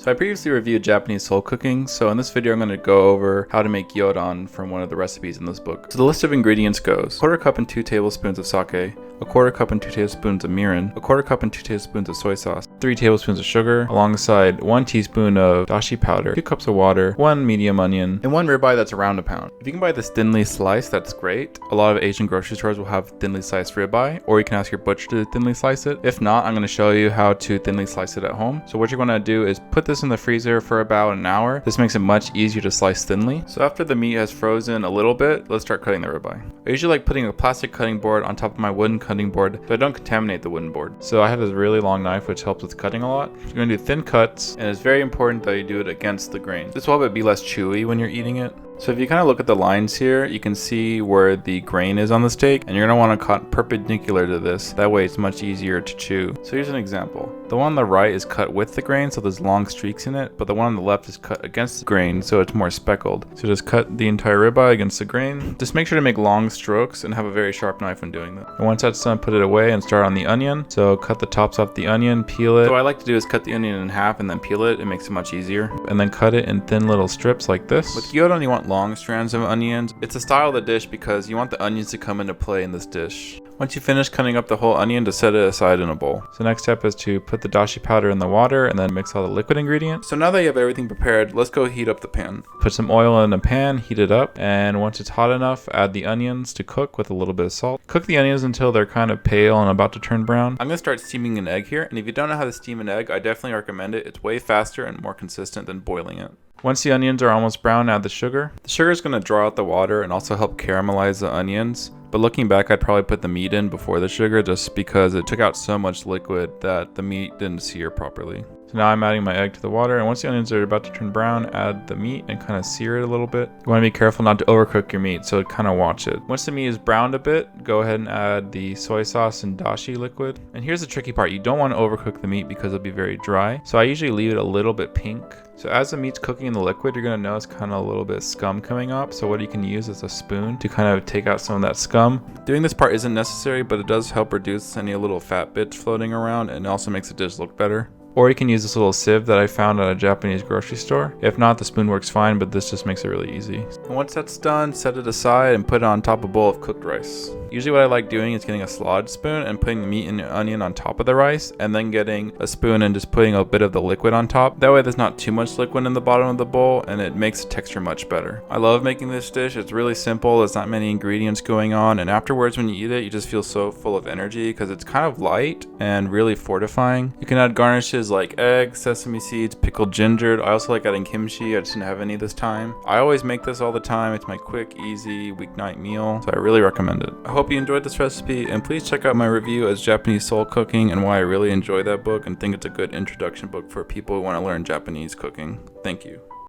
So I previously reviewed Japanese soul cooking, so in this video I'm going to go over how to make gyudon from one of the recipes in this book. So the list of ingredients goes: 1/4 cup and 2 tablespoons of sake, 1/4 cup and 2 tablespoons of mirin, 1/4 cup and 2 tablespoons of soy sauce, 3 tablespoons of sugar, alongside 1 teaspoon of dashi powder, 2 cups of water, 1 medium onion, and 1 ribeye that's around a pound. If you can buy this thinly sliced, that's great. A lot of Asian grocery stores will have thinly sliced ribeye, or you can ask your butcher to thinly slice it. If not, I'm going to show you how to thinly slice it at home. So what you're going to do is put this in the freezer for about an hour. This makes it much easier to slice thinly. So after the meat has frozen a little bit, let's start cutting the ribeye. I usually like putting a plastic cutting board on top of my wooden cutting board so I don't contaminate the wooden board. So I have this really long knife which helps with cutting a lot. You're going to do thin cuts, and it's very important that you do it against the grain. This will help it be less chewy when you're eating it. So if you kind of look at the lines here, you can see where the grain is on the steak, and you're going to want to cut perpendicular to this. That way it's much easier to chew. So here's an example. The one on the right is cut with the grain, so there's long streaks in it, but the one on the left is cut against the grain, so it's more speckled. So just cut the entire ribeye against the grain. Just make sure to make long strokes and have a very sharp knife when doing that. And once that's done, put it away and start on the onion. So cut the tops off the onion, peel it. So what I like to do is cut the onion in half and then peel it. It makes it much easier. And then cut it in thin little strips like this. With gyudon, you want long strands of onions. It's a style of the dish because you want the onions to come into play in this dish. Once you finish cutting up the whole onion, to set it aside in a bowl. So next step is to put the dashi powder in the water and then mix all the liquid ingredients. So now that you have everything prepared, let's go heat up the pan. Put some oil in a pan, heat it up, and once it's hot enough, add the onions to cook with a little bit of salt. Cook the onions until they're kind of pale and about to turn brown. I'm going to start steaming an egg here, and if you don't know how to steam an egg, I definitely recommend it. It's way faster and more consistent than boiling it. Once the onions are almost brown, add the sugar. The sugar is going to draw out the water and also help caramelize the onions. But looking back, I'd probably put the meat in before the sugar just because it took out so much liquid that the meat didn't sear properly. So now I'm adding my egg to the water, and once the onions are about to turn brown, add the meat and kind of sear it a little bit. You want to be careful not to overcook your meat, so kind of watch it. Once the meat is browned a bit, go ahead and add the soy sauce and dashi liquid. And here's the tricky part. You don't want to overcook the meat because it'll be very dry. So I usually leave it a little bit pink. So as the meat's cooking in the liquid, you're going to notice kind of a little bit of scum coming up. So what you can use is a spoon to kind of take out some of that scum. Doing this part isn't necessary, but it does help reduce any little fat bits floating around, and it also makes the dish look better. Or you can use this little sieve that I found at a Japanese grocery store. If not, the spoon works fine, but this just makes it really easy. And once that's done, set it aside and put it on top of a bowl of cooked rice. Usually what I like doing is getting a slotted spoon and putting the meat and the onion on top of the rice, and then getting a spoon and just putting a bit of the liquid on top. That way there's not too much liquid in the bottom of the bowl, and it makes the texture much better. I love making this dish. It's really simple. There's not many ingredients going on, and afterwards when you eat it, you just feel so full of energy because it's kind of light and really fortifying. You can add garnishes like eggs, sesame seeds, pickled ginger. I also like adding kimchi. I just didn't have any this time. I always make this all the time. It's my quick, easy weeknight meal, so I really recommend it. I hope you enjoyed this recipe, and please check out my review as Japanese soul cooking and why I really enjoy that book and think it's a good introduction book for people who want to learn Japanese cooking. Thank you.